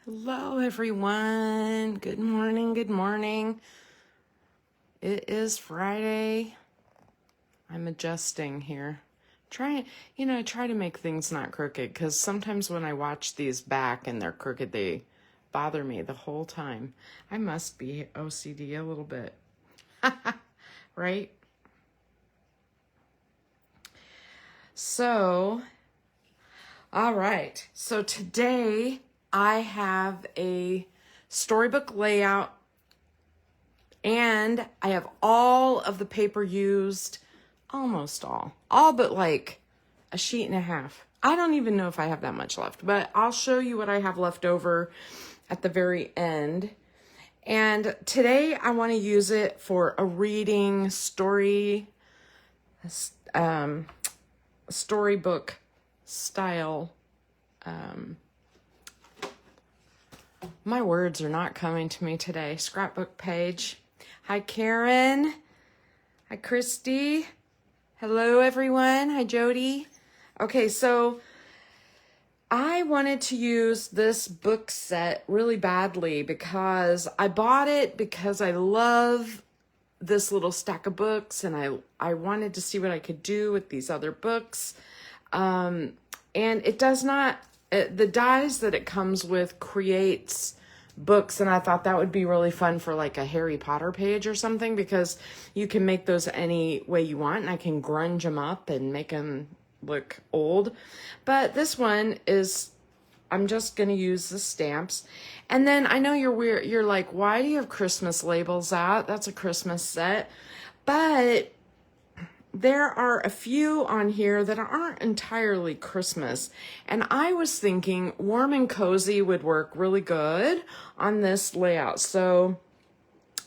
Hello, everyone. Good morning. Good morning. It is Friday. I'm adjusting here. Try to make things not crooked because sometimes when I watch these back and they're crooked, they bother me the whole time. I must be OCD a little bit. Right? So, all right. So today I have a storybook layout and I have all of the paper used, almost all but like a sheet and a half. I don't even know if I have that much left, but I'll show you what I have left over at the very end. And today I want to use it for a reading storybook style. My words are not coming to me today. Scrapbook page. Hi, Karen. Hi, Christy. Hello, everyone. Hi, Jody. Okay, so I wanted to use this book set really badly because I bought it because I love this little stack of books and I wanted to see what I could do with these other books. And it does not, the dies that it comes with creates books, and I thought that would be really fun for like a Harry Potter page or something because you can make those any way you want and I can grunge them up and make them look old. But this one is, I'm just going to use the stamps. And then I know you're weird. You're like, why do you have Christmas labels out? That's a Christmas set. But there are a few on here that aren't entirely Christmas. And I was thinking warm and cozy would work really good on this layout. So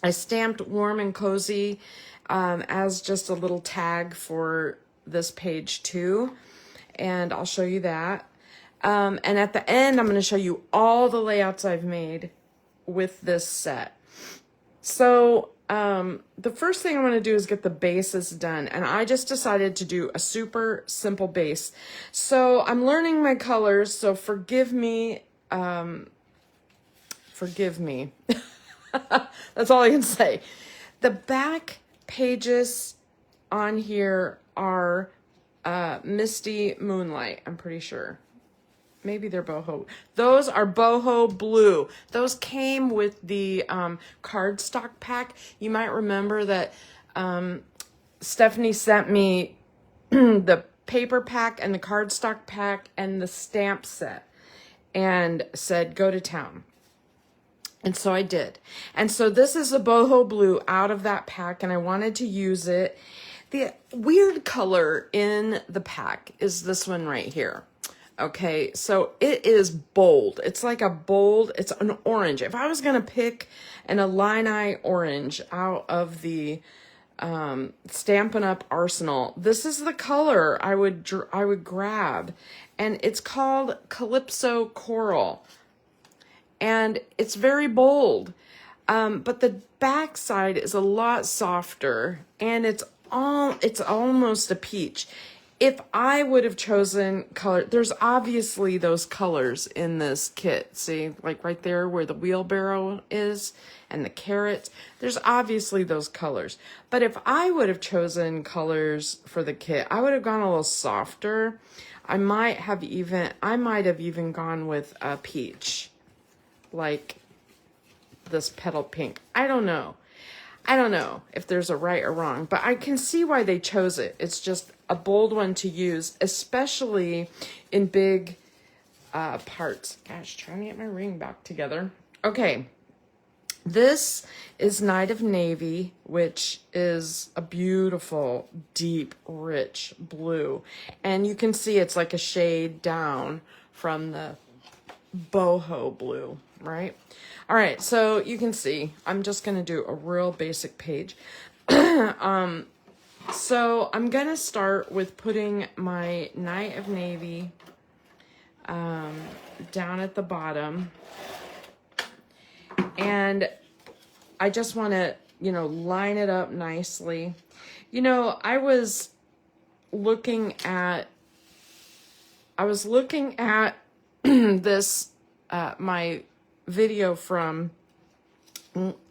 I stamped warm and cozy as just a little tag for this page too. And I'll show you that. And at the end, I'm going to show you all the layouts I've made with this set. So the first thing I'm going to do is get the bases done. And I just decided to do a super simple base. So I'm learning my colors. So forgive me. Forgive me. That's all I can say. The back pages on here are Misty Moonlight, I'm pretty sure. Maybe they're boho. Those are boho blue. Those came with the cardstock pack. You might remember that Stephanie sent me the paper pack and the cardstock pack and the stamp set and said, go to town. And so I did. And so this is a boho blue out of that pack, and I wanted to use it. The weird color in the pack is this one right here. Okay, so it is bold. It's like a bold, it's an orange. If I was going to pick an Illini orange out of the Stampin' Up arsenal, this is the color I would grab. And it's called Calypso Coral. And it's very bold. But the back side is a lot softer, and it's almost a peach. If I would have chosen color, there's obviously those colors in this kit. See, like right there where the wheelbarrow is and the carrots, there's obviously those colors. But if I would have chosen colors for the kit, I would have gone a little softer. I might have even gone with a peach, like this petal pink. I don't know if there's a right or wrong, but I can see why they chose it. It's just a bold one to use, especially in big parts. Gosh, trying to get my ring back together. Okay, this is Night of Navy, which is a beautiful, deep, rich blue. And you can see it's like a shade down from the boho blue, right? All right, so you can see I'm just going to do a real basic page. So I'm going to start with putting my Night of Navy down at the bottom. And I just want to, line it up nicely. I was looking at this, my video from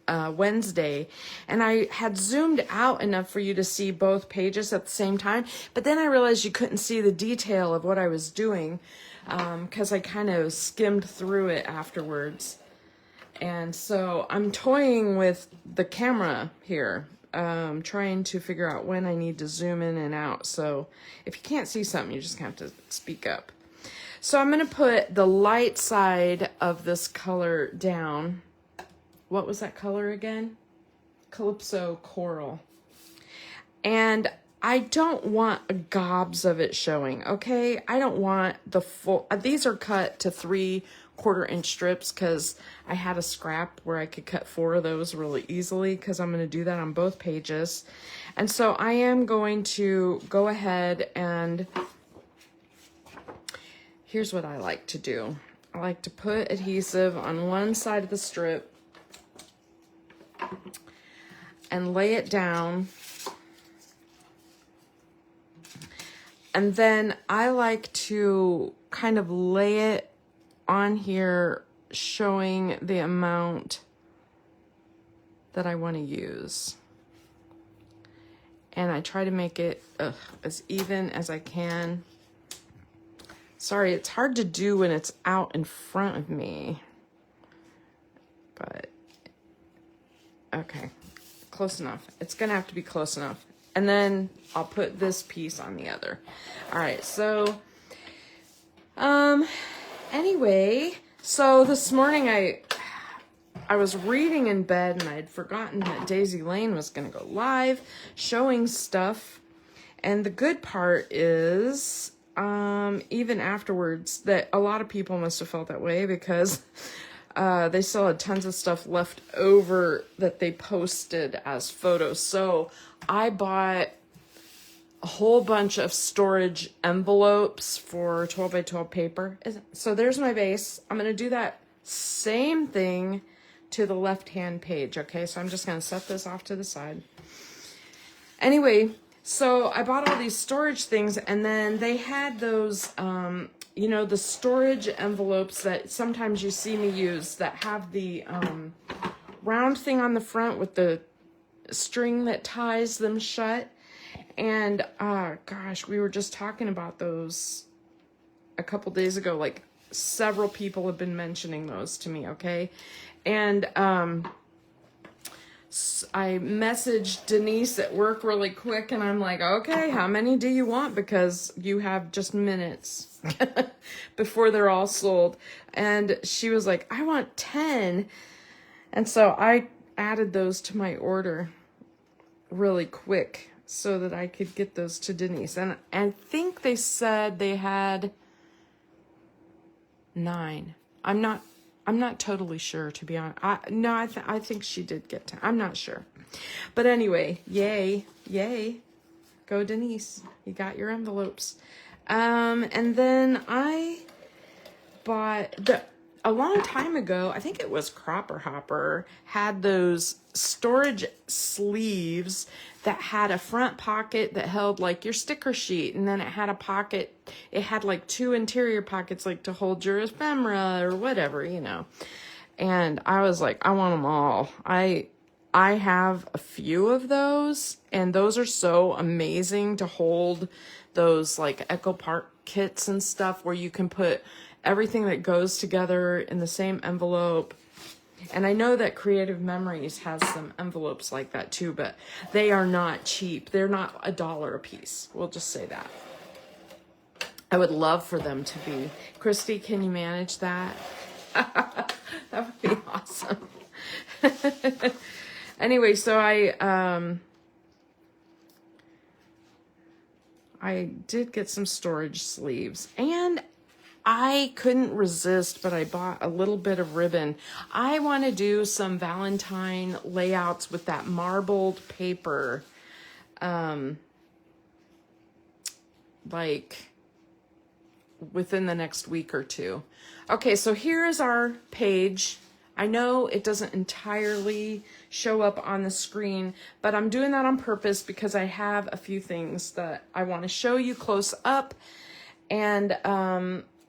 Wednesday, and I had zoomed out enough for you to see both pages at the same time, but then I realized you couldn't see the detail of what I was doing because I kind of skimmed through it afterwards. And so I'm toying with the camera here, trying to figure out when I need to zoom in and out. So if you can't see something, you just have to speak up. So I'm going to put the light side of this color down. What was that color again? Calypso Coral. And I don't want gobs of it showing, okay? I don't want the full... These are cut to 3/4 inch strips because I had a scrap where I could cut 4 of those really easily because I'm going to do that on both pages. And so I am going to go ahead and... Here's what I like to do. I like to put adhesive on one side of the strip and lay it down. And then I like to kind of lay it on here showing the amount that I want to use. And I try to make it as even as I can. Sorry, it's hard to do when it's out in front of me. But, okay, close enough. It's gonna have to be close enough. And then I'll put this piece on the other. All right, so, anyway, so this morning I was reading in bed and I'd forgotten that Daisy Lane was gonna go live showing stuff. And the good part is, even afterwards, that a lot of people must have felt that way because they still had tons of stuff left over that they posted as photos. So I bought a whole bunch of storage envelopes for 12 by 12 paper. So there's my base. I'm going to do that same thing to the left-hand page. Okay, so I'm just going to set this off to the side. Anyway, so I bought all these storage things, and then they had those, you know, the storage envelopes that sometimes you see me use that have the round thing on the front with the string that ties them shut. And gosh, we were just talking about those a couple days ago. Like, several people have been mentioning those to me, okay? And I messaged Denise at work really quick, and I'm like, okay, how many do you want? Because you have just minutes before they're all sold. And she was like, I want 10. And so I added those to my order really quick so that I could get those to Denise. And I think they said they had 9. I'm not totally sure, to be honest. I think she did get 10. I'm not sure. But anyway, yay. Go Denise. You got your envelopes. And then I bought a long time ago, I think it was Cropper Hopper, had those storage sleeves that had a front pocket that held like your sticker sheet, and then it had a pocket, it had like 2 interior pockets like to hold your ephemera or whatever, you know. And I was like, I want them all. I have a few of those, and those are so amazing to hold those like Echo Park kits and stuff where you can put everything that goes together in the same envelope. And I know that Creative Memories has some envelopes like that too, but they are not cheap. They're not $1 a piece. We'll just say that. I would love for them to be. Christy, can you manage that? That would be awesome. Anyway, so I did get some storage sleeves, and I couldn't resist, but I bought a little bit of ribbon. I want to do some Valentine layouts with that marbled paper, like within the next week or two. Okay, so here is our page. I know it doesn't entirely show up on the screen, but I'm doing that on purpose because I have a few things that I want to show you close up. And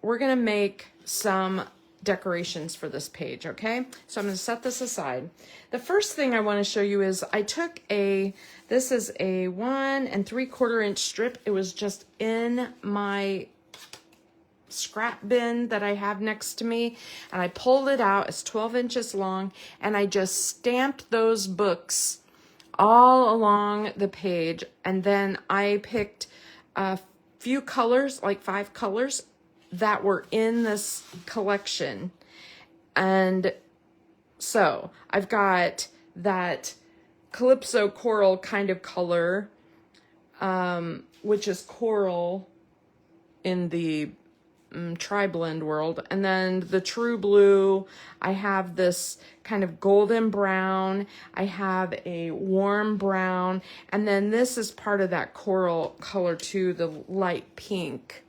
we're going to make some decorations for this page, okay? So I'm going to set this aside. The first thing I want to show you is I took this is a 1 3/4 inch strip. It was just in my scrap bin that I have next to me, and I pulled it out. It's 12 inches long, and I just stamped those books all along the page, and then I picked a few colors, like 5 colors, that were in this collection. And so I've got that Calypso coral kind of color, which is coral in the tri-blend world. And then the true blue, I have this kind of golden brown, I have a warm brown, and then this is part of that coral color too, the light pink.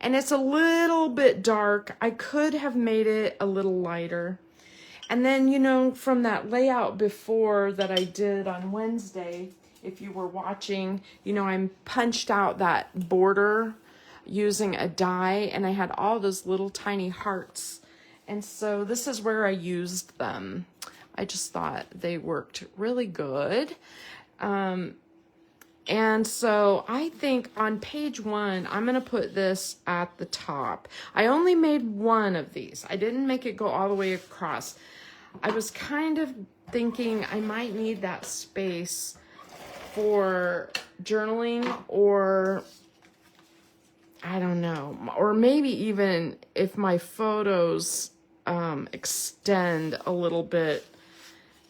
And it's a little bit dark. I could have made it a little lighter. And then, you know, from that layout before that I did on Wednesday, if you were watching, you know, I punched out that border using a die, and I had all those little tiny hearts. And so this is where I used them. I just thought they worked really good. And so I think on page 1, I'm going to put this at the top. I only made 1 of these. I didn't make it go all the way across. I was kind of thinking I might need that space for journaling, or I don't know, or maybe even if my photos extend a little bit,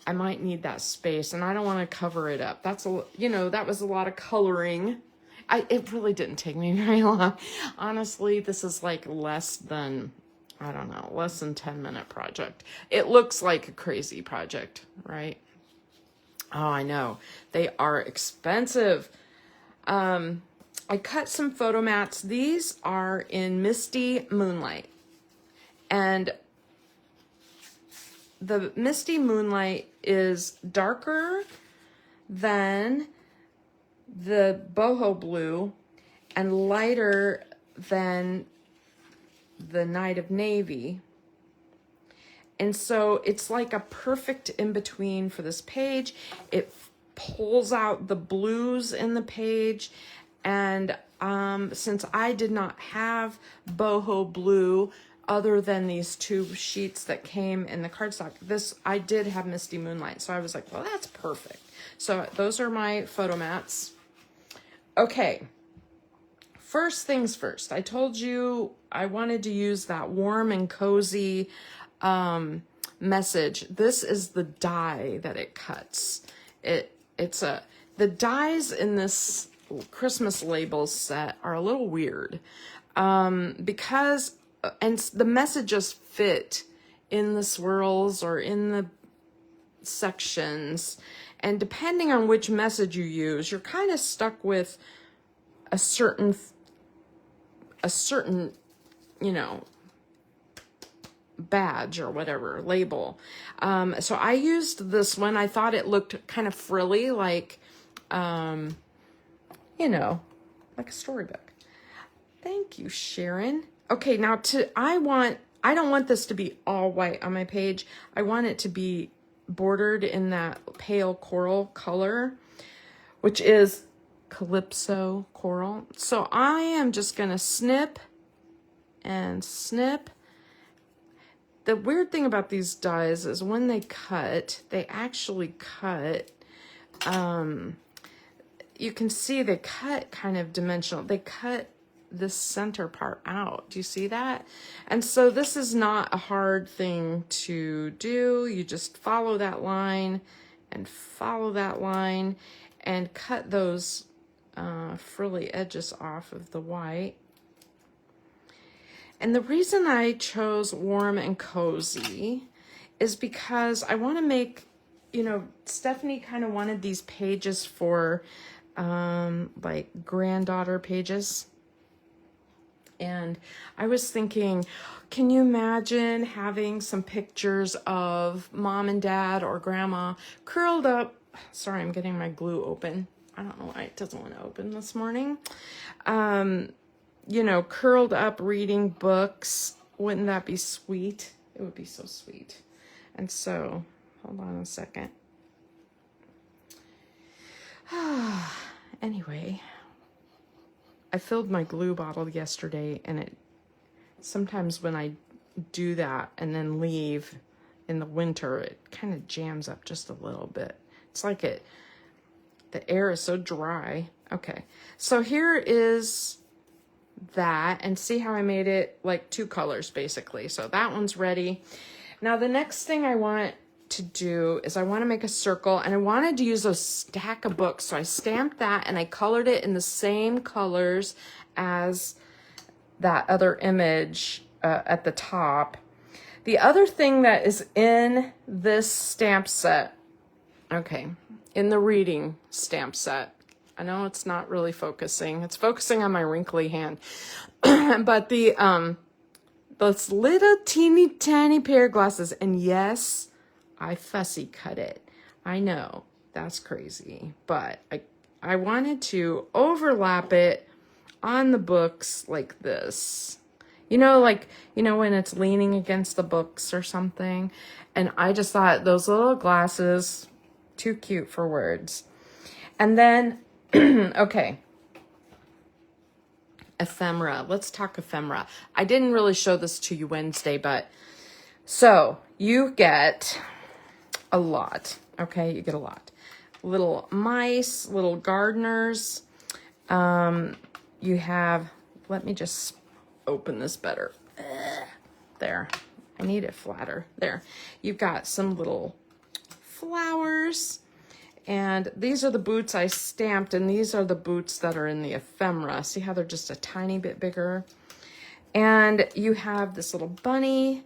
I might need that space, and I don't want to cover it up. That's that was a lot of coloring. It really didn't take me very long. Honestly, this is like less than 10-minute project. It looks like a crazy project, right? Oh, I know. They are expensive. I cut some photo mats. These are in Misty Moonlight. And the Misty Moonlight is darker than the boho blue and lighter than the Night of Navy. And so it's like a perfect in-between for this page. It pulls out the blues in the page. And since I did not have boho blue, other than these 2 sheets that came in the cardstock, I did have Misty Moonlight. So I was like, well, that's perfect. So those are my photo mats. Okay. First things first. I told you I wanted to use that warm and cozy message. This is the die that it cuts. The dies in this Christmas labels set are a little weird because the messages fit in the swirls or in the sections, and depending on which message you use, you're kind of stuck with a certain badge or whatever label. So I used this one. I thought it looked kind of frilly, like like a storybook. Thank you, Sharon. Okay, now I don't want this to be all white on my page. I want it to be bordered in that pale coral color, which is Calypso coral. So I am just going to snip and snip. The weird thing about these dies is when they cut, they actually cut, you can see they cut kind of dimensional. They cut this center part out. Do you see that? And so this is not a hard thing to do. You just follow that line and follow that line and cut those frilly edges off of the white. And the reason I chose warm and cozy is because I want to make, Stephanie kind of wanted these pages for like granddaughter pages. And I was thinking, can you imagine having some pictures of mom and dad or grandma curled up? Sorry, I'm getting my glue open. I don't know why it doesn't want to open this morning. Curled up reading books Wouldn't that be sweet? It would be so sweet. And so, hold on a second. Anyway, I filled my glue bottle yesterday, and it sometimes when I do that and then leave in the winter, it kind of jams up just a little bit. It's like the air is so dry. Okay, so here is that, and see how I made it like 2 colors basically. So that one's ready. Now the next thing I want to do is I want to make a circle, and I wanted to use a stack of books. So I stamped that and I colored it in the same colors as that other image at the top. The other thing that is in this stamp set, okay, in the reading stamp set, I know it's not really focusing. It's focusing on my wrinkly hand. But those little teeny tiny pair of glasses, and yes, I fussy cut it. I know, that's crazy. But I wanted to overlap it on the books like this. Like, when it's leaning against the books or something. And I just thought those little glasses, too cute for words. And then, okay, ephemera. Let's talk ephemera. I didn't really show this to you Wednesday, but so you get a lot. Okay, you get a lot. Little mice, little gardeners. You have, let me just open this better. There. I need it flatter. There. You've got some little flowers. And these are the boots I stamped, and these are the boots that are in the ephemera. See how they're just a tiny bit bigger? And you have this little bunny,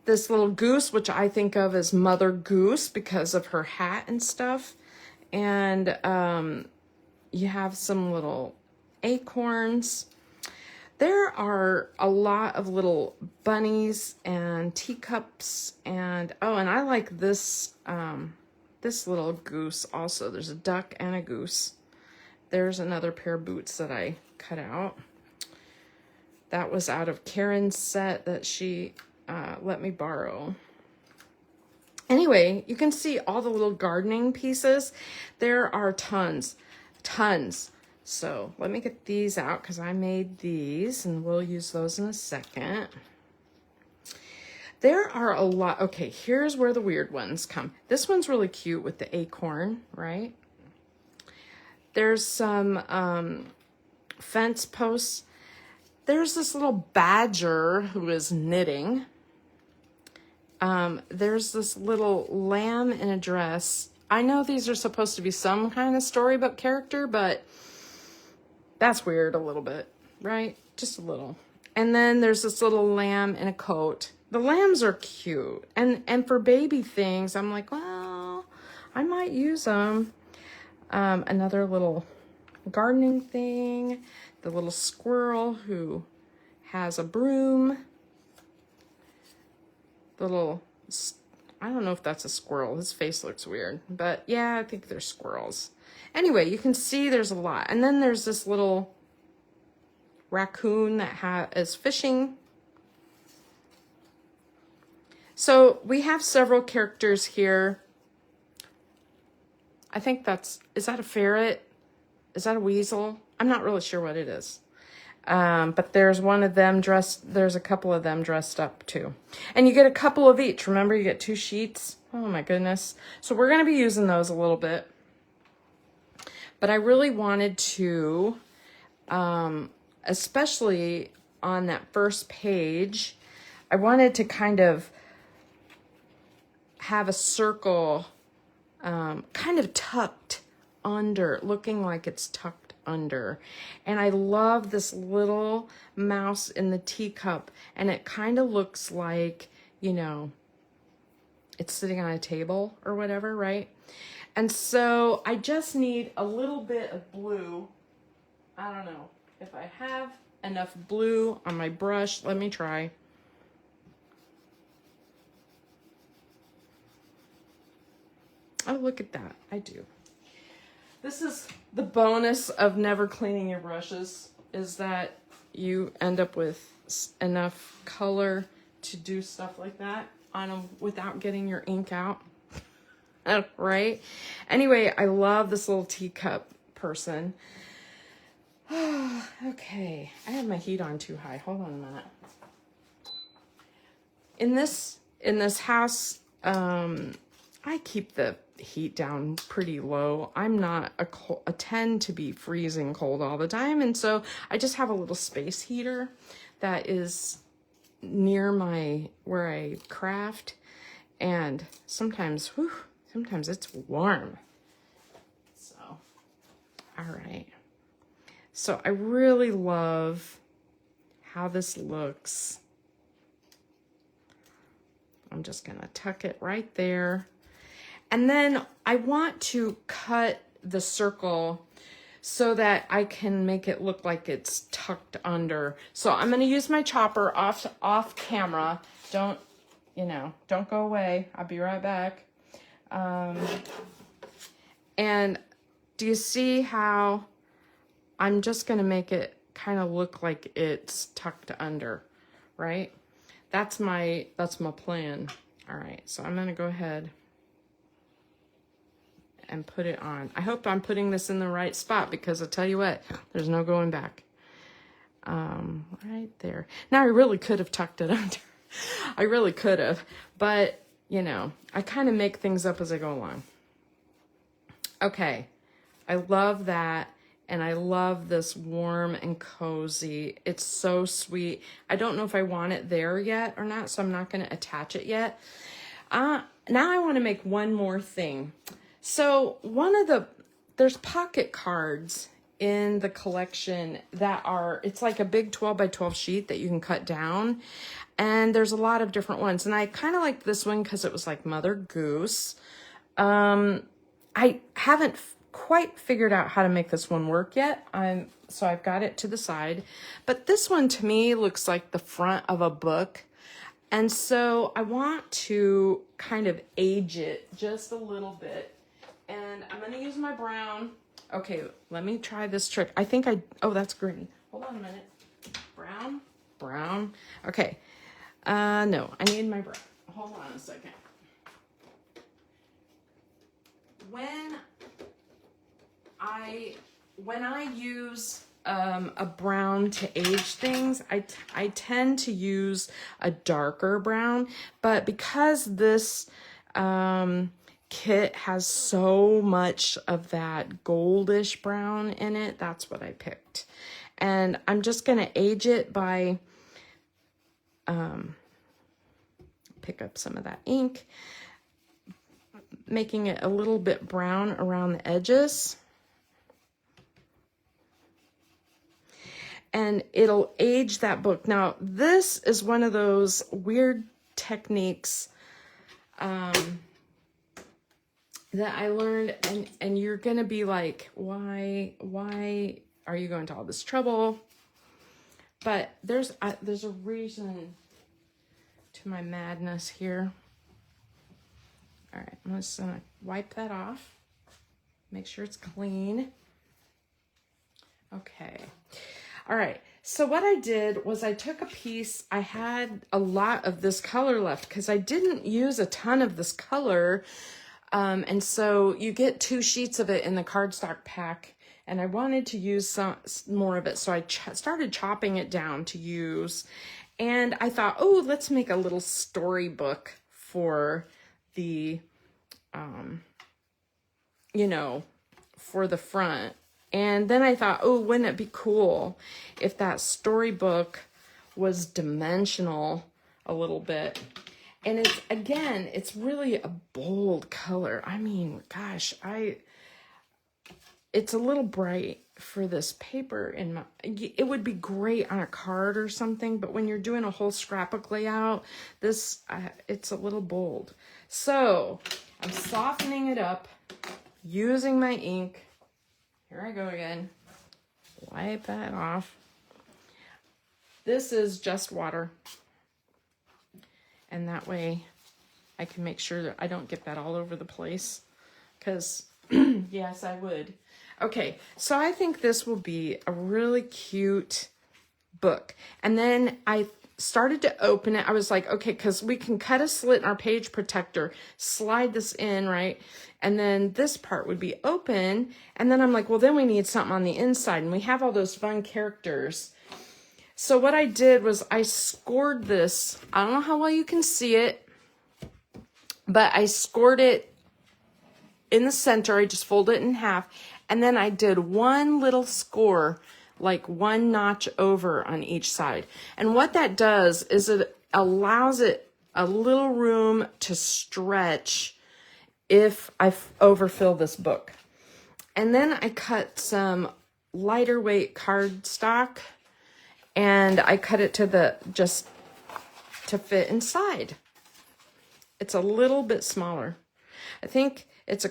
this little goose, which I think of as Mother Goose because of her hat and stuff. And you have some little acorns. There are a lot of little bunnies and teacups, and and I like this this little goose also. There's a duck and a goose. There's another pair of boots that I cut out. That was out of Karen's set that she let me borrow. Anyway, you can see all the little gardening pieces. There are tons. So let me get these out because I made these, and we'll use those in a second. There are a lot. Okay, here's where the weird ones come. This one's really cute with the acorn, right? There's some fence posts. There's this little badger who is knitting. There's this little lamb in a dress. I know these are supposed to be some kind of storybook character, but that's weird a little bit, right? Just a little. And then there's this little lamb in a coat. The lambs are cute. And for baby things, I'm like, well, I might use them. Another little gardening thing. The little squirrel who has a broom. Little, I don't know if that's a squirrel. His face looks weird. But yeah, I think they're squirrels. Anyway, you can see there's a lot. And then there's this little raccoon that is fishing. So we have several characters here. I think is that a ferret? Is that a weasel? I'm not really sure what it is. But there's one of them there's a couple of them dressed up too. And you get a couple of each. Remember, you get 2 sheets. Oh my goodness. So we're going to be using those a little bit. But I really wanted to, especially on that first page, I wanted to kind of have a circle kind of tucked under, looking like it's tucked under. And I love this little mouse in the teacup, and it kind of looks like, it's sitting on a table or whatever, right? And so I just need a little bit of blue. I don't know if I have enough blue on my brush. Let me try. Oh, look at that. I do. This is the bonus of never cleaning your brushes, is that you end up with enough color to do stuff like that on them without getting your ink out. Right? Anyway, I love this little teacup person. Okay, I have my heat on too high. Hold on a minute. In this house, I keep the heat down pretty low. I'm not a tend to be freezing cold all the time, and so I just have a little space heater that is near where I craft, and sometimes it's warm. So, all right. So I really love how this looks. I'm just gonna tuck it right there. And then I want to cut the circle so that I can make it look like it's tucked under. So I'm gonna use my chopper off camera. Don't go away. I'll be right back. And do you see how I'm just gonna make it kind of look like it's tucked under, right? That's my plan. All right, so I'm gonna go ahead and put it on. I hope I'm putting this in the right spot, because I'll tell you what, there's no going back. Right there. Now I really could have tucked it under. I really could have, but I kind of make things up as I go along. Okay, I love that. And I love this warm and cozy. It's so sweet. I don't know if I want it there yet or not, so I'm not going to attach it yet. Now I want to make one more thing. So there's pocket cards in the collection that it's like a big 12 by 12 sheet that you can cut down. And there's a lot of different ones. And I kind of like this one because it was like Mother Goose. I haven't quite figured out how to make this one work yet. So I've got it to the side, but this one to me looks like the front of a book. And so I want to kind of age it just a little bit, and I'm going to use my brown. Okay, let me try this trick. I think oh, that's green. Hold on a minute. Brown. Okay. No, I need my brown. Hold on a second. When I use a brown to age things, I tend to use a darker brown, but because this kit has so much of that goldish brown in it, that's what I picked. And I'm just gonna age it by pick up some of that ink, making it a little bit brown around the edges. And it'll age that book. Now, this is one of those weird techniques that I learned, and you're gonna be like, why are you going to all this trouble? But there's a reason to my madness here. All right, I'm just gonna wipe that off, make sure it's clean. Okay. All right, so what I did was I took a piece. I had a lot of this color left because I didn't use a ton of this color. And so you get 2 sheets of it in the cardstock pack, and I wanted to use some more of it. So I started chopping it down to use, and I thought, oh, let's make a little storybook for the, for the front. And then I thought, oh, wouldn't it be cool if that storybook was dimensional a little bit? And it's really a bold color. I mean, gosh, it's a little bright for this paper. It would be great on a card or something, but when you're doing a whole scrapbook layout, it's a little bold. So I'm softening it up using my ink. Here I go again. Wipe that off. This is just water. And that way I can make sure that I don't get that all over the place. Because, yes, I would. Okay, so I think this will be a really cute book. And then I started to open it. I was like, okay, because we can cut a slit in our page protector, slide this in, right? And then this part would be open. And then I'm like, well, then we need something on the inside. And we have all those fun characters. So what I did was I scored this. I don't know how well you can see it, but I scored it in the center. I just folded it in half. And then I did one little score, like one notch over on each side. And what that does is it allows it a little room to stretch if I overfill this book. And then I cut some lighter weight cardstock, and I cut it to just to fit inside. It's a little bit smaller. I think it's a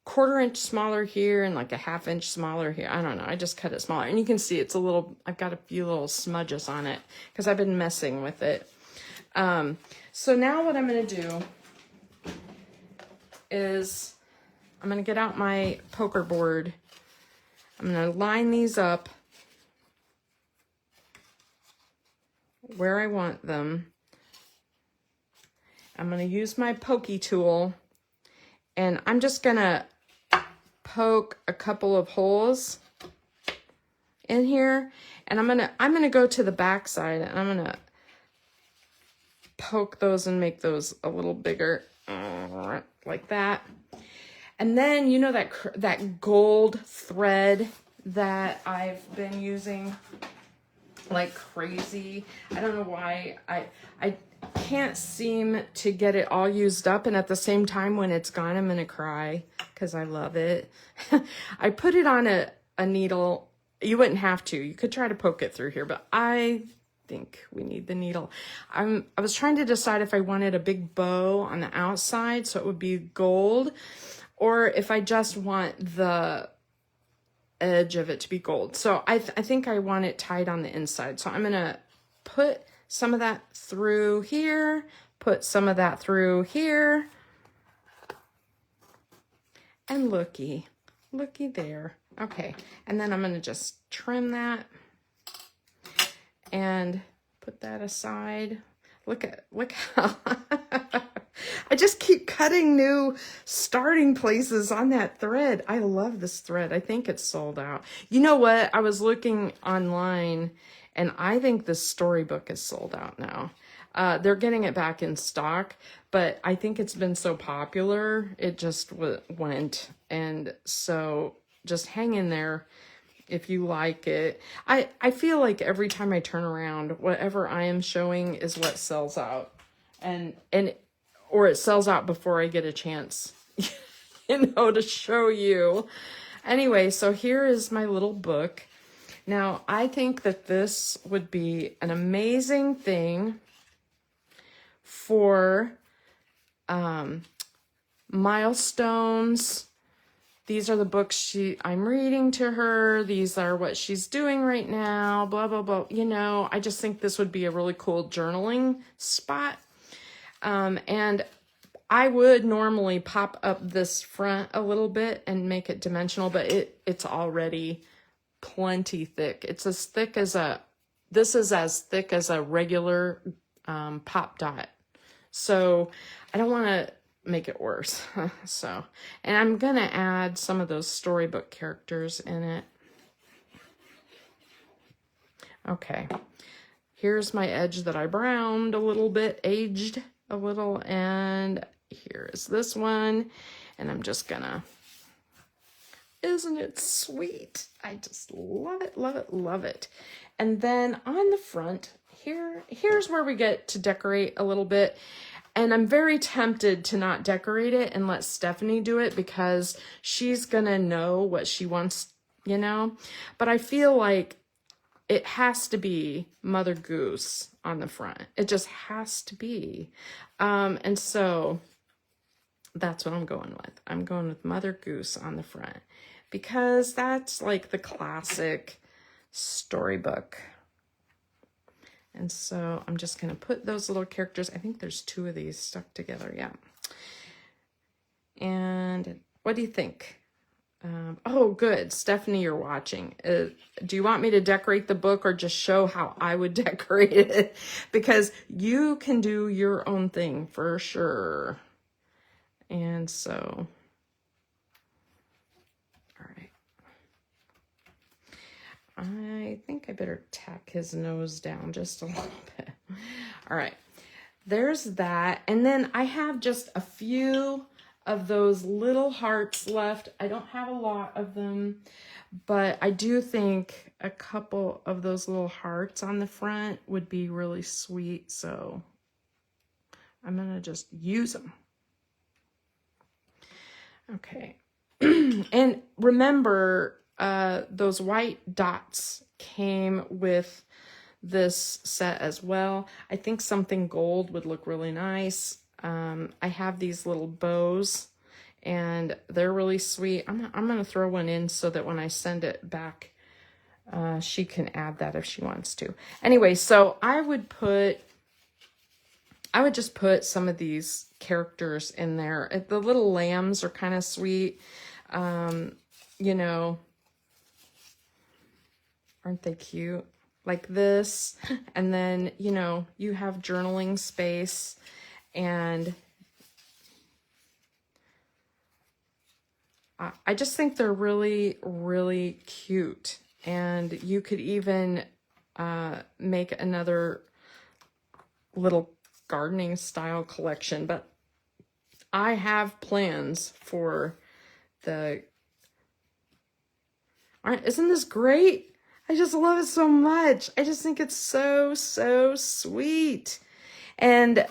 1/4 inch smaller here and like a 1/2 inch smaller here. I don't know. I just cut it smaller. And you can see it's a little, I've got a few little smudges on it because I've been messing with it. So now what I'm going to do is I'm going to get out my poker board. I'm going to line these up where I want them. I'm going to use my pokey tool, and I'm just going to poke a couple of holes in here, and I'm going to go to the back side, and I'm going to poke those and make those a little bigger, like that. And then, you know, that gold thread that I've been using like crazy. I don't know why I can't seem to get it all used up, and at the same time when it's gone I'm gonna cry because I love it. I put it on a needle. You wouldn't have to. You could try to poke it through here, but I think we need the needle. I was trying to decide if I wanted a big bow on the outside so it would be gold, or if I just want the edge of it to be gold. So I think I want it tied on the inside. So I'm gonna put some of that through here, put some of that through here, and looky there. Okay, and then I'm gonna just trim that and put that aside. Look how I just keep cutting new starting places on that thread. I love this thread. I think it's sold out. You know what? I was looking online, and I think this storybook is sold out now. They're getting it back in stock, but I think it's been so popular, it just went. And so just hang in there if you like it. I feel like every time I turn around, whatever I am showing is what sells out. Or it sells out before I get a chance, to show you. Anyway, so here is my little book. Now, I think that this would be an amazing thing for milestones. These are the books I'm reading to her. These are what she's doing right now, blah, blah, blah. You know, I just think this would be a really cool journaling spot. And I would normally pop up this front a little bit and make it dimensional, but it's already plenty thick. It's as thick as this is as thick as a regular pop dot. So I don't want to make it worse. And I'm going to add some of those storybook characters in it. Okay. Here's my edge that I browned a little bit, aged a little, and here is this one, and I'm just gonna, isn't it sweet? I just love it, love it, love it. And then on the front, here's where we get to decorate a little bit, and I'm very tempted to not decorate it and let Stephanie do it because she's gonna know what she wants, but I feel like it has to be Mother Goose on the front. It just has to be. And so that's what I'm going with. I'm going with Mother Goose on the front because that's like the classic storybook. And so I'm just going to put those little characters. I think there's 2 of these stuck together. Yeah. And what do you think? Oh, good. Stephanie, you're watching. Do you want me to decorate the book or just show how I would decorate it? Because you can do your own thing for sure. And so, all right. I think I better tack his nose down just a little bit. All right. There's that. And then I have just a few of those little hearts left. I don't have a lot of them, but I do think a couple of those little hearts on the front would be really sweet. So I'm going to just use them. Okay. And remember, those white dots came with this set as well. I think something gold would look really nice. I have these little bows and they're really sweet. I'm gonna throw one in so that when I send it back, she can add that if she wants to. Anyway, so I would just put some of these characters in there. The little lambs are kind of sweet. You know, aren't they cute? Like this. And then, you know, you have journaling space, and I just think they're really, really cute. And you could even make another little gardening style collection, but I have plans for isn't this great? I just love it so much. I just think it's so, so sweet. And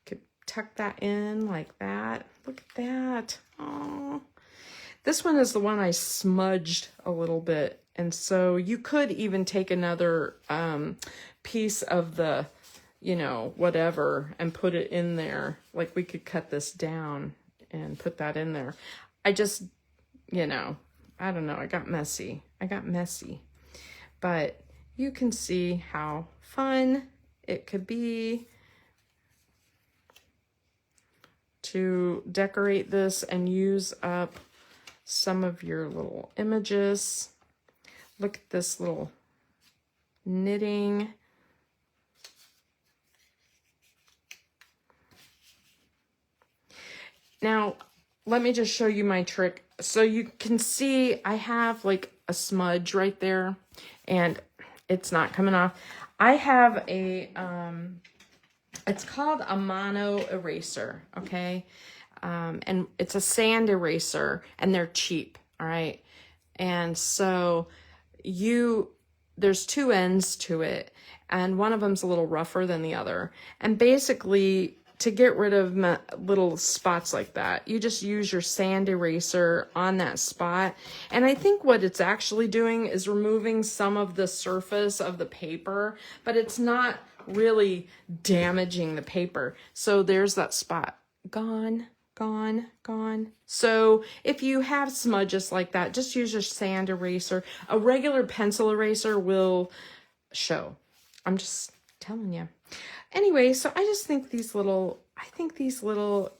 could tuck that in like that. Look at that. Oh, this one is the one I smudged a little bit. And so you could even take another piece of the, you know, whatever, and put it in there. Like we could cut this down and put that in there. I just, you know, I don't know. I got messy. But you can see how fun it could be to decorate this and use up some of your little images. Look at this little knitting. Now, let me just show you my trick. So you can see I have like a smudge right there and it's not coming off. I have a, it's called a mono eraser, okay? And it's a sand eraser and they're cheap, all right? And so there's two ends to it and one of them's a little rougher than the other. And basically, to get rid of little spots like that, you just use your sand eraser on that spot. And I think what it's actually doing is removing some of the surface of the paper, but it's not really damaging the paper. So there's that spot. Gone, gone, gone. So if you have smudges like that, just use your sand eraser. A regular pencil eraser will show. I'm just telling you. Anyway, so I just think these little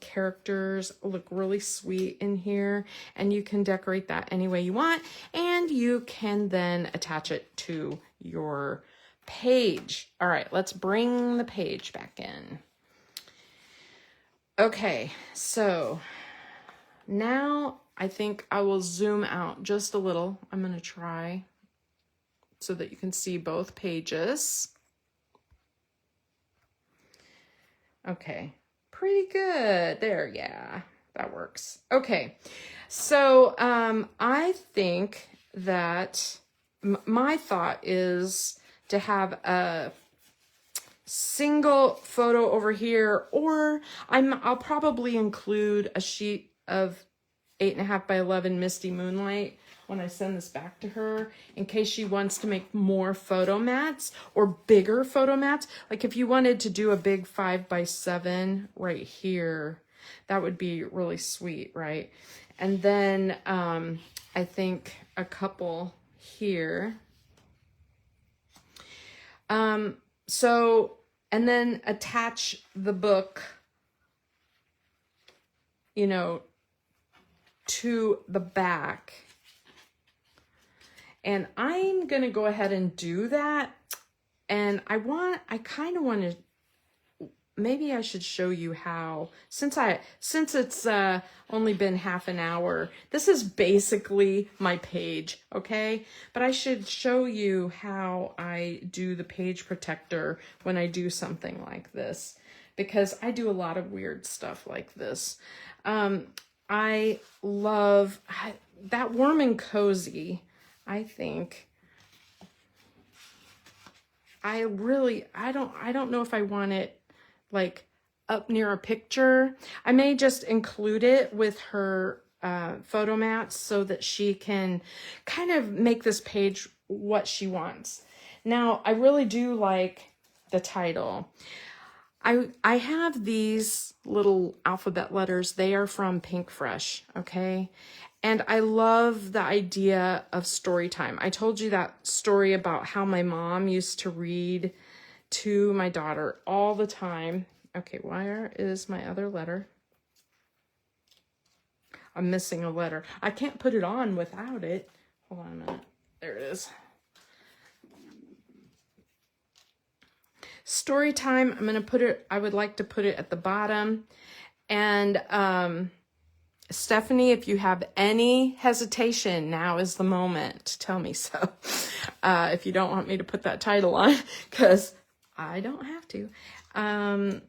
characters look really sweet in here, and you can decorate that any way you want, and you can then attach it to your page. All right, let's bring the page back in. Okay, so now I think I will zoom out just a little. I'm going to try so that you can see both pages. Okay, pretty good there. Yeah, that works. Okay, so I think that my thought is to have a single photo over here, or I'll probably include a sheet of 8.5 by 11 Misty Moonlight when I send this back to her, in case she wants to make more photo mats or bigger photo mats. Like if you wanted to do a big 5 by 7 right here, that would be really sweet, right? And then I think a couple here. So, and then attach the book you know, to the back. And I'm going to go ahead and do that. And I kind of want to, maybe I should show you how, since it's only been half an hour, this is basically my page, okay? But I should show you how I do the page protector when I do something like this, because I do a lot of weird stuff like this. I love that Warm and Cozy. I think I don't know if I want it like up near a picture. I may just include it with her photo mats so that she can kind of make this page what she wants. Now, I really do like the title. I have these little alphabet letters. They are from Pink Fresh, okay? And I love the idea of story time. I told you that story about how my mom used to read to my daughter all the time. Okay, where is my other letter? I'm missing a letter. I can't put it on without it. Hold on a minute. There it is. Story time, I'm going to put it, I would like to put it at the bottom. And Stephanie, if you have any hesitation, now is the moment to tell me so. If you don't want me to put that title on, because I don't have to. And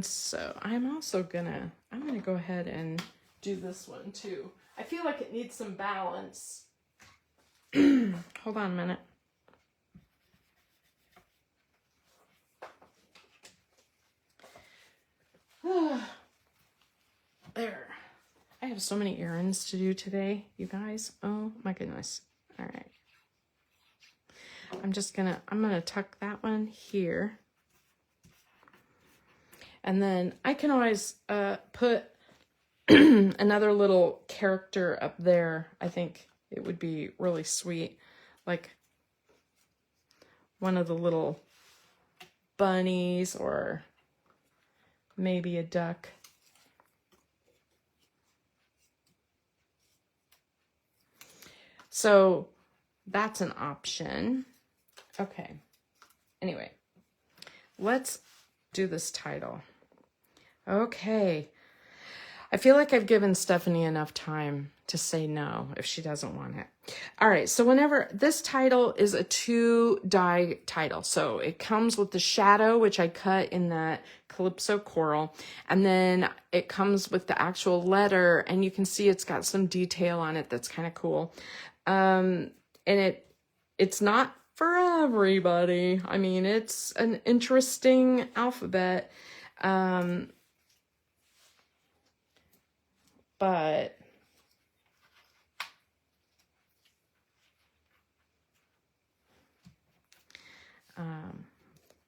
so I'm gonna go ahead and do this one too. I feel like it needs some balance. Hold on a minute. There. I have so many errands to do today, you guys. Oh my goodness. All right. I'm gonna tuck that one here. And then I can always put another little character up there. I think it would be really sweet. Like one of the little bunnies, or maybe a duck. So that's an option. Okay. Anyway, let's do this title. Okay. I feel like I've given Stephanie enough time to say no if she doesn't want it. All right. So whenever this title is a 2-die title, so it comes with the shadow, which I cut in that Calypso coral, and then it comes with the actual letter, and you can see it's got some detail on it that's kind of cool. And it's not for everybody. I mean, it's an interesting alphabet. But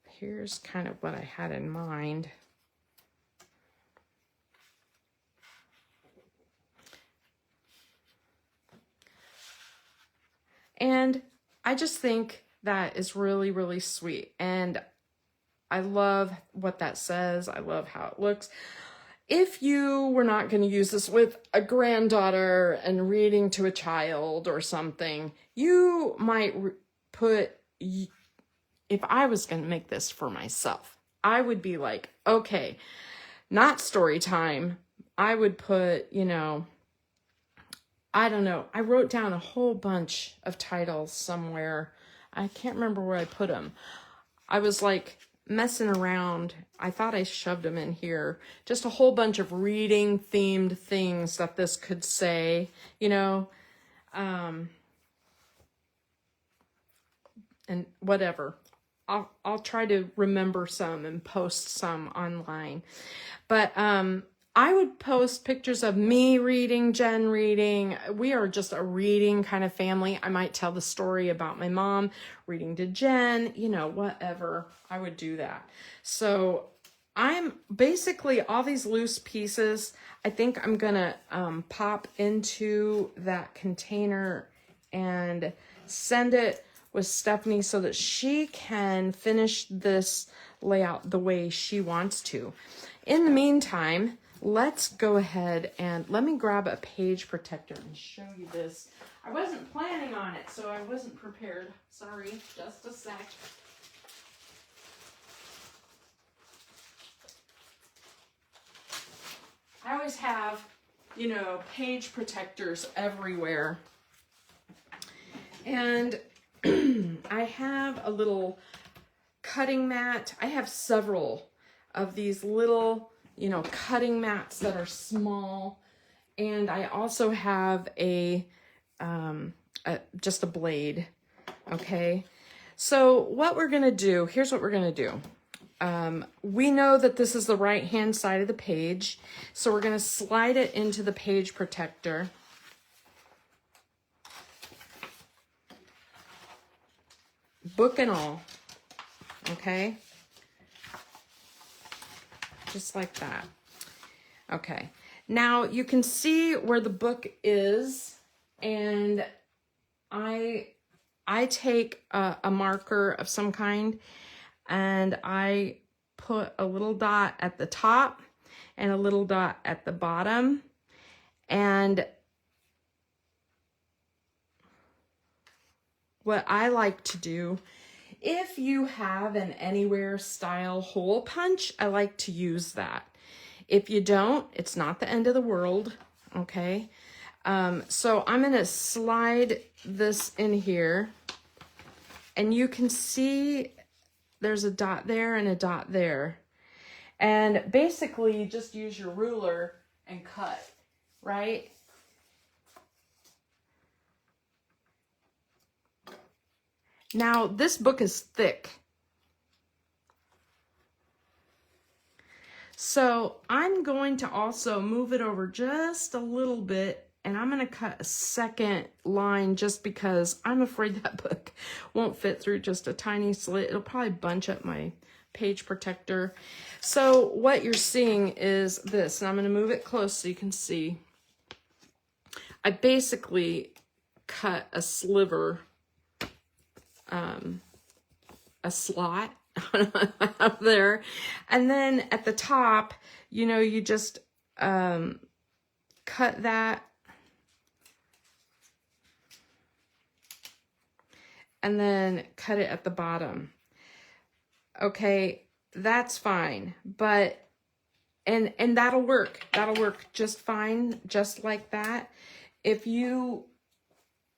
here's kind of what I had in mind. And I just think that is really, really sweet. And I love what that says. I love how it looks. If you were not going to use this with a granddaughter and reading to a child or something, you might put, if I was going to make this for myself, I would be like, okay, not story time. I would put, you know, I don't know. I wrote down a whole bunch of titles somewhere. I can't remember where I put them. I was like messing around. I thought I shoved them in here. Just a whole bunch of reading themed things that this could say, you know, and whatever. I'll try to remember some and post some online. But I would post pictures of me reading, Jen reading. We are just a reading kind of family. I might tell the story about my mom reading to Jen, you know, whatever. I would do that. So I'm basically all these loose pieces. I think I'm going to pop into that container and send it with Stephanie so that she can finish this layout the way she wants to. In the meantime, let's go ahead and let me grab a page protector and show you this. I wasn't planning on it, so I wasn't prepared. Sorry, just a sec. I always have, you know, page protectors everywhere. And I have a little cutting mat. I have several of these little, you know, cutting mats that are small. And I also have just a blade. Okay. So what we're going to do, here's what we're going to do. We know that this is the right hand side of the page. So we're going to slide it into the page protector. Book and all. Okay. Just like that. Okay. Now you can see where the book is, and I take a marker of some kind, and I put a little dot at the top and a little dot at the bottom. And what I like to do, if you have an anywhere style hole punch, I like to use that. If you don't, it's not the end of the world, okay? So I'm gonna slide this in here, and you can see there's a dot there and a dot there. And basically, you just use your ruler and cut, right? Now, this book is thick. So I'm going to also move it over just a little bit, and I'm going to cut a second line just because I'm afraid that book won't fit through just a tiny slit. It'll probably bunch up my page protector. So what you're seeing is this, and I'm going to move it close so you can see. I basically cut a sliver, a slot up there, and then at the top, you know, you just cut that, and then cut it at the bottom. Okay, that's fine, but and that'll work just fine, just like that. If you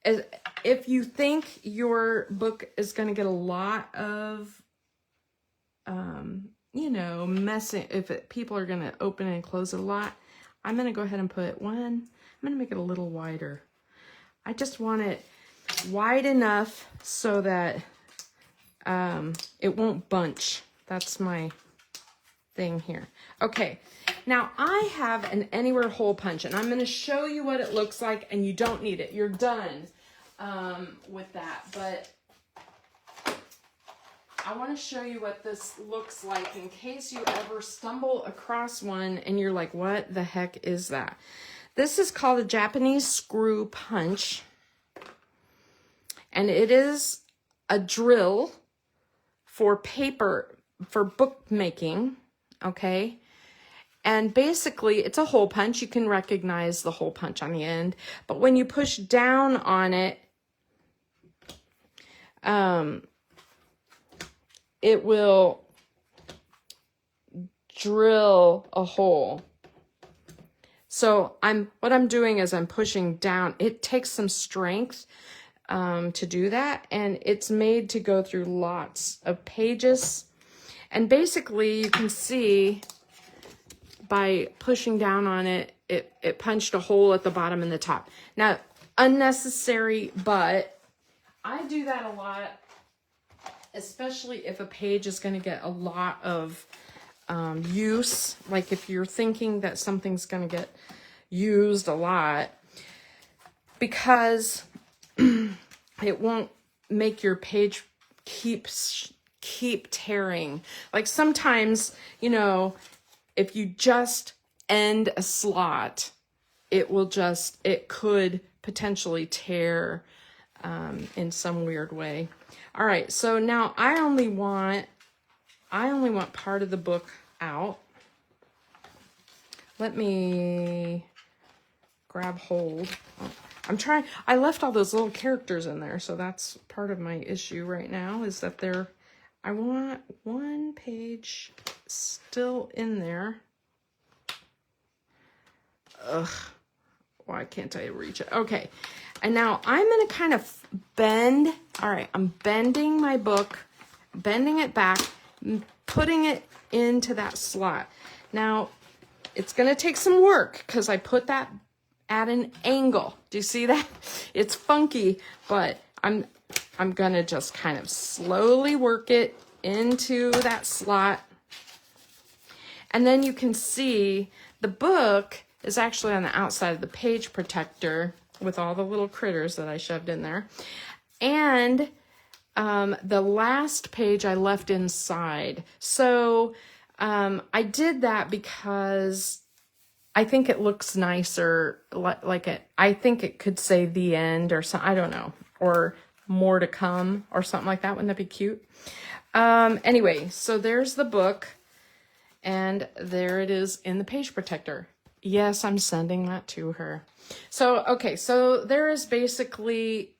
think your book is going to get a lot of you know, messing, people are going to open and close it a lot, I'm going to go ahead and put one, I'm going to make it a little wider. I just want it wide enough so that it won't bunch. That's my thing here. Okay, now I have an anywhere hole punch, and I'm going to show you what it looks like, and you don't need it. You're done with that, but I want to show you what this looks like in case you ever stumble across one and you're like, what the heck is that? This is called a Japanese screw punch, and it is a drill for paper, for bookmaking, okay? And basically, it's a hole punch. You can recognize the hole punch on the end, but when you push down on it, it will drill a hole. So what I'm doing is I'm pushing down. It takes some strength to do that, and it's made to go through lots of pages. And basically, you can see by pushing down on it, it punched a hole at the bottom and the top. Now, unnecessary, but I do that a lot, especially if a page is going to get a lot of use. Like if you're thinking that something's going to get used a lot, because it won't make your page keep tearing. Like sometimes, you know, if you just end a slot, it could potentially tear in some weird way. All right, so now I only want part of the book out. let me grab hold. I left all those little characters in there, so that's part of my issue right now, is that I want one page still in there. Ugh, why can't I reach it? Okay, and now I'm gonna kind of bend. All right, I'm bending my book, bending it back, putting it into that slot. Now, it's gonna take some work because I put that at an angle. Do you see that? It's funky, but I'm gonna just kind of slowly work it into that slot. And then you can see the book is actually on the outside of the page protector with all the little critters that I shoved in there. And the last page I left inside. So I did that because I think it looks nicer, I think it could say the end or something, I don't know, or more to come or something like that. Wouldn't that be cute? Anyway, so there's the book, and there it is in the page protector. Yes, I'm sending that to her. So, okay, so there is basically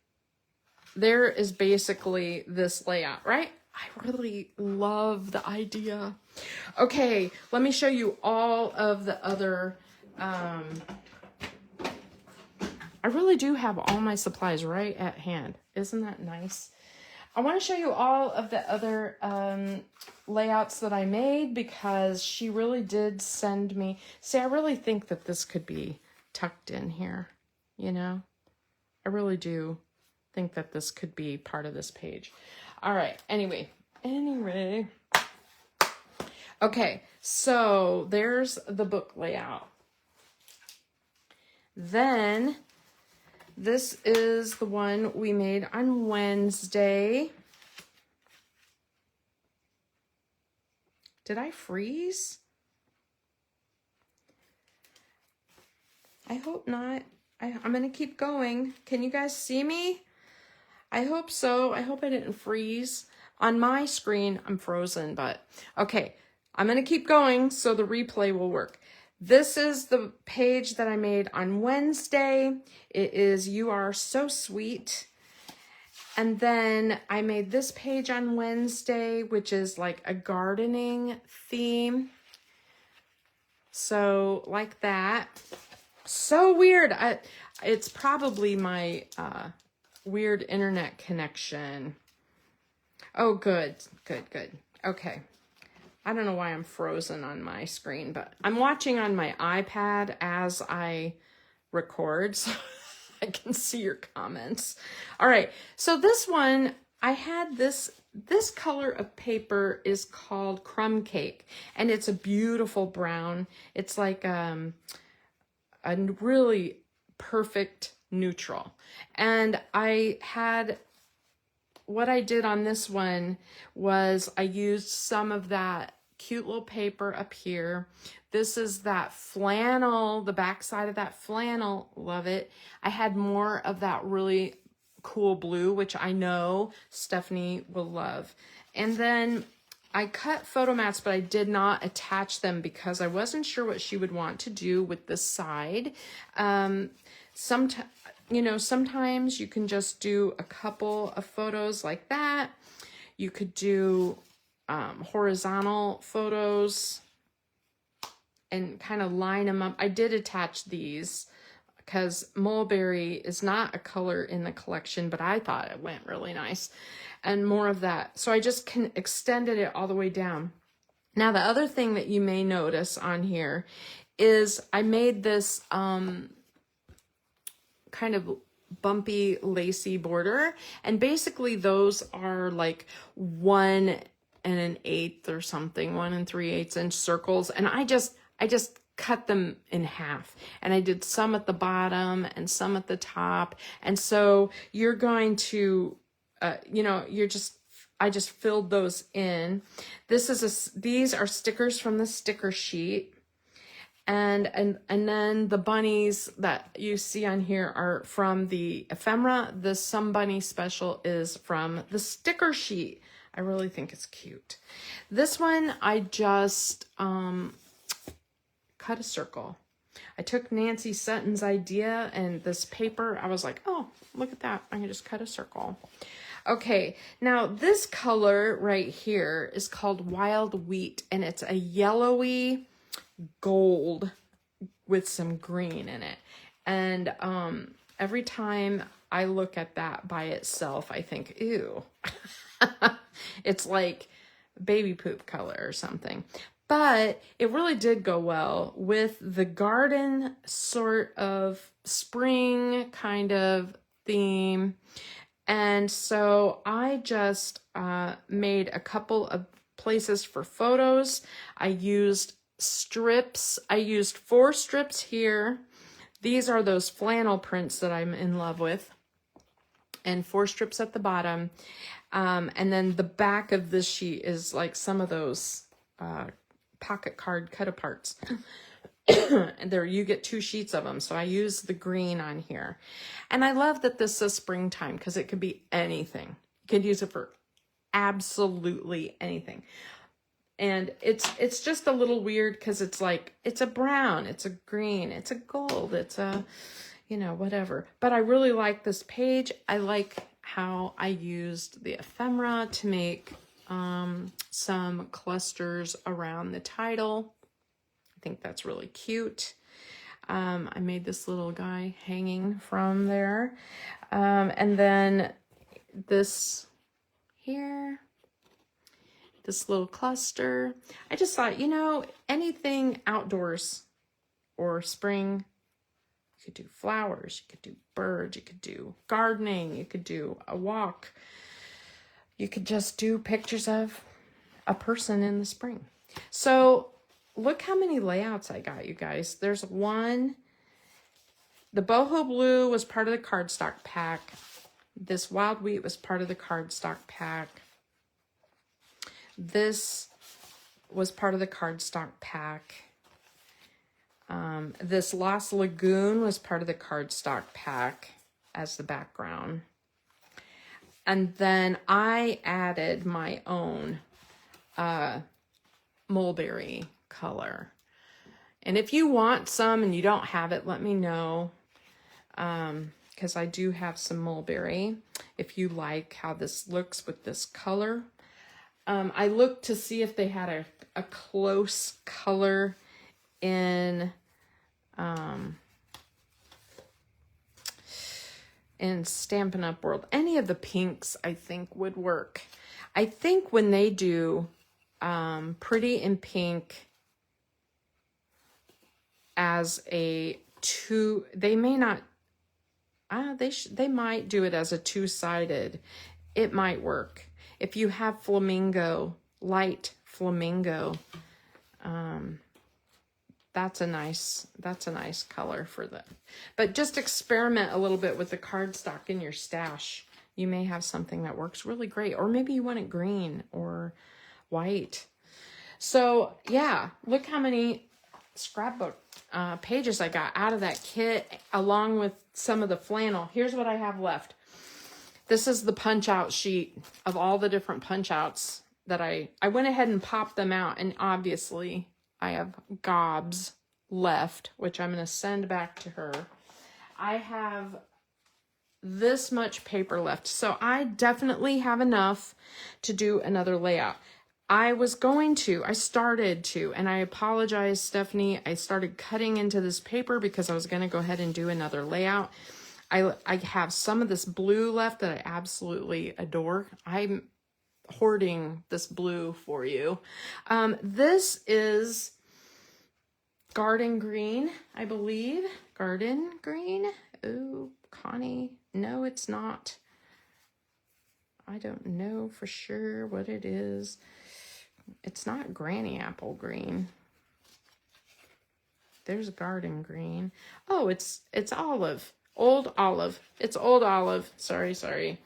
this layout, right? I really love the idea. Okay, let me show you all of the other, I really do have all my supplies right at hand. Isn't that nice? I want to show you all of the other layouts that I made because she really did send me. See, I really think that this could be tucked in here, you know? I really do think that this could be part of this page. All right, anyway. Okay, so there's the book layout. Then this is the one we made on Wednesday. Did I freeze? I hope not. I'm going to keep going. Can you guys see me? I hope so. I hope I didn't freeze. On my screen, I'm frozen, but okay. I'm going to keep going so the replay will work. This is the page that I made on Wednesday. It is You Are So Sweet. And then I made this page on Wednesday, which is like a gardening theme. So like that. So weird. It's probably my weird internet connection. Oh, good. Okay. I don't know why I'm frozen on my screen, but I'm watching on my iPad as I record, so I can see your comments. All right, so this one, I had this color of paper is called Crumb Cake, and it's a beautiful brown. It's like a really perfect neutral. And what I did on this one was I used some of that cute little paper up here. This is that flannel, the back side of that flannel. Love it. I had more of that really cool blue, which I know Stephanie will love. And then I cut photo mats, but I did not attach them because I wasn't sure what she would want to do with this side. Sometimes you can just do a couple of photos like that. You could do horizontal photos and kind of line them up. I did attach these because mulberry is not a color in the collection, but I thought it went really nice. And more of that. So I just extended it all the way down. Now, the other thing that you may notice on here is I made this kind of bumpy, lacy border. And basically those are like 1 1/8 or something, 1 3/8 inch circles. And I just cut them in half, and I did some at the bottom and some at the top. And so you're going to, I just filled those in. These are stickers from the sticker sheet. And then the bunnies that you see on here are from the ephemera. The Some Bunny Special is from the sticker sheet. I really think it's cute. This one I just cut a circle. I took Nancy Sutton's idea and this paper. I was like, oh, look at that. I can just cut a circle. Okay, now this color right here is called Wild Wheat, and it's a yellowy gold with some green in it. And every time I look at that by itself, I think, ew. It's like baby poop color or something. But it really did go well with the garden sort of spring kind of theme. And so I just made a couple of places for photos. I used strips. I used 4 strips here. These are those flannel prints that I'm in love with. And 4 strips at the bottom. And then the back of this sheet is like some of those pocket card cut aparts. And there you get 2 sheets of them. So I use the green on here. And I love that this says springtime because it could be anything. You could use it for absolutely anything. And it's just a little weird because it's like, it's a brown, it's a green, it's a gold, it's a, you know, whatever. But I really like this page. I like how I used the ephemera to make some clusters around the title. I think that's really cute. I made this little guy hanging from there. And then this here, this little cluster. I just thought, you know, anything outdoors or spring, you could do flowers, you could do birds, you could do gardening, you could do a walk. You could just do pictures of a person in the spring. So look how many layouts I got, you guys. There's one. The boho blue was part of the cardstock pack. This wild wheat was part of the cardstock pack. This was part of the cardstock pack. This Lost Lagoon was part of the cardstock pack as the background. And then I added my own mulberry color. And if you want some and you don't have it, let me know. Because I do have some mulberry. If you like how this looks with this color. I looked to see if they had a close color in Stampin' Up! World. Any of the pinks I think would work. I think when they do Pretty in Pink as a 2, they may not, they might do it as a 2-sided. It might work. If you have flamingo, light flamingo, that's a nice color for them. But just experiment a little bit with the cardstock in your stash. You may have something that works really great. Or maybe you want it green or white. So yeah, look how many scrapbook pages I got out of that kit, along with some of the flannel. Here's what I have left. This is the punch out sheet of all the different punch outs that I went ahead and popped them out. And obviously I have gobs left, which I'm going to send back to her. I have this much paper left. So I definitely have enough to do another layout. I started to, and I apologize, Stephanie. I started cutting into this paper because I was going to go ahead and do another layout. I have some of this blue left that I absolutely adore. I'm hoarding this blue for you. This is garden green, I believe. Garden green. Oh, Connie. No, it's not. I don't know for sure what it is. It's not granny apple green. There's garden green. Oh, it's olive. Old olive. It's old olive. Sorry.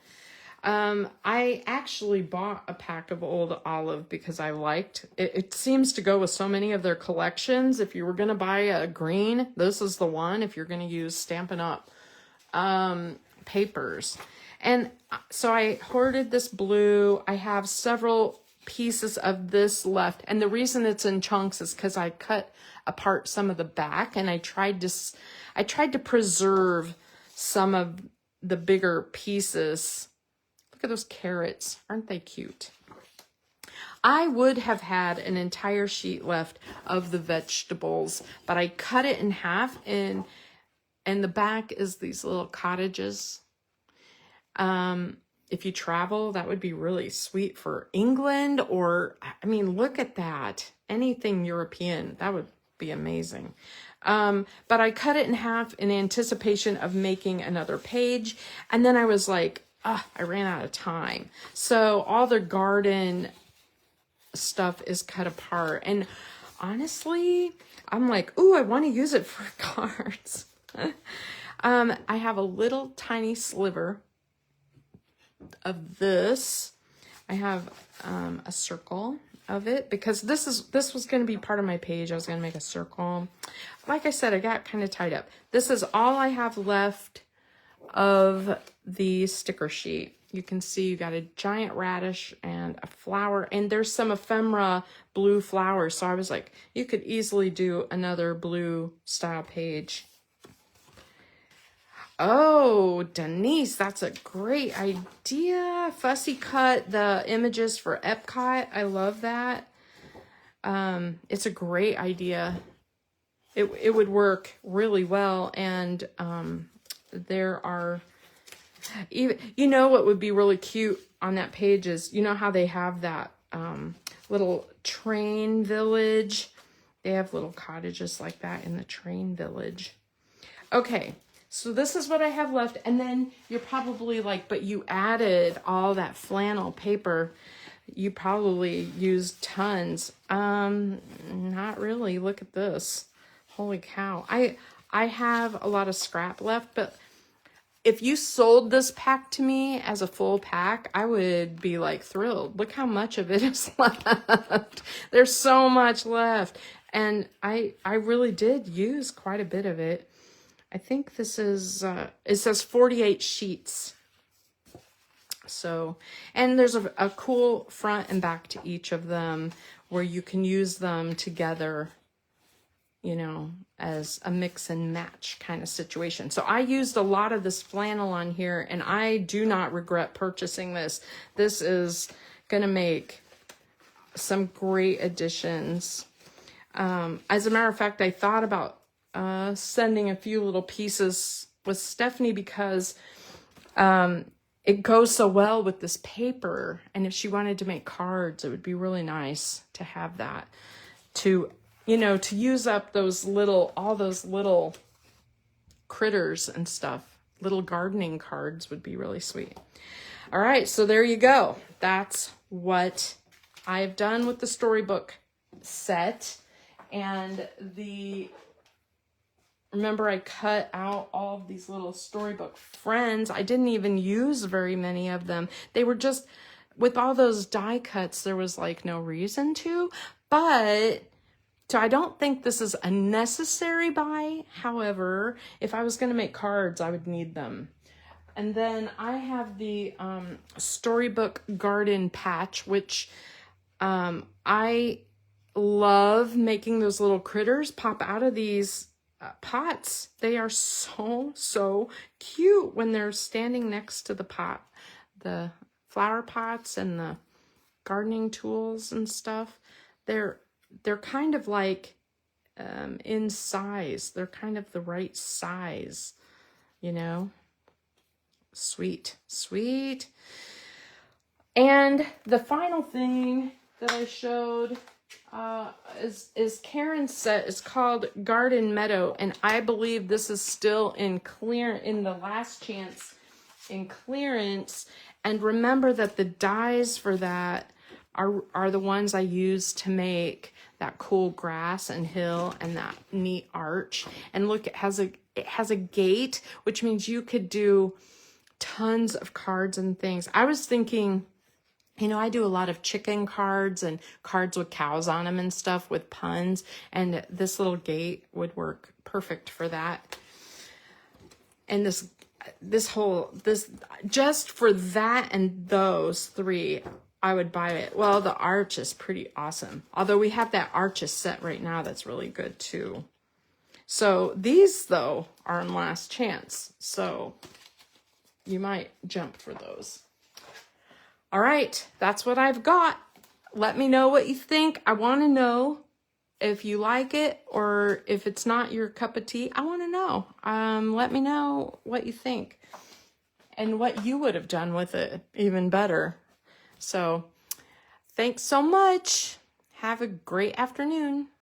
I actually bought a pack of old olive because I liked it. It seems to go with so many of their collections. If you were going to buy a green, this is the one. If you're going to use Stampin' Up papers. And so I hoarded this blue. I have several pieces of this left. And the reason it's in chunks is because I cut apart some of the back, and I tried to preserve some of the bigger pieces. Look at those carrots. Aren't they cute? I would have had an entire sheet left of the vegetables, but I cut it in half, and the back is these little cottages. If you travel, that would be really sweet for England, or, I mean, look at that. Anything European, that would be amazing. But I cut it in half in anticipation of making another page. And then I was like, I ran out of time. So all the garden stuff is cut apart. And honestly, I'm like, ooh, I want to use it for cards. I have a little tiny sliver of this. I have a circle of it because this was going to be part of my page. I was going to make a circle. Like I said, I got kind of tied up. This is all I have left of the sticker sheet. You can see you got a giant radish and a flower, and there's some ephemera blue flowers. So I was like, you could easily do another blue style page. Oh, Denise, that's a great idea. Fussy cut the images for Epcot. I love that. It's a great idea. It would work really well. And there are, even, you know what would be really cute on that page is, you know how they have that little train village? They have little cottages like that in the train village. Okay. So this is what I have left. And then you're probably like, but you added all that flannel paper. You probably used tons. Not really. Look at this. Holy cow. I have a lot of scrap left, but if you sold this pack to me as a full pack, I would be like thrilled. Look how much of it is left. There's so much left. And I really did use quite a bit of it. I think this is, it says 48 sheets. So, and there's a cool front and back to each of them where you can use them together, you know, as a mix and match kind of situation. So I used a lot of this flannel on here, and I do not regret purchasing this. This is going to make some great additions. As a matter of fact, I thought about sending a few little pieces with Stephanie because it goes so well with this paper. And if she wanted to make cards, it would be really nice to have that to, you know, to use up all those little critters and stuff. Little gardening cards would be really sweet. All right, so there you go. That's what I've done with the storybook set. And remember, I cut out all of these little storybook friends. I didn't even use very many of them. They were just, with all those die cuts, there was like no reason to. But, so I don't think this is a necessary buy. However, if I was going to make cards, I would need them. And then I have the Storybook Garden Patch, which I love making those little critters pop out of these pots. They are so cute when they're standing next to the pot, the flower pots and the gardening tools and stuff. They're kind of like in size. They're kind of the right size, you know. Sweet. And the final thing that I showed is Karen's set. It's called Garden Meadow, and I believe this is still in the last chance in clearance. And remember that the dies for that are the ones I use to make that cool grass and hill and that neat arch. And look, it has a gate, which means you could do tons of cards and things. I was thinking, you know, I do a lot of chicken cards and cards with cows on them and stuff with puns, and this little gate would work perfect for that. And this just for that and those three, I would buy it. Well, the arch is pretty awesome. Although we have that arches set right now that's really good too. So these, though, are on last chance. So you might jump for those. All right, that's what I've got. Let me know what you think. I want to know if you like it or if it's not your cup of tea. I want to know. Let me know what you think and what you would have done with it even better. So thanks so much. Have a great afternoon.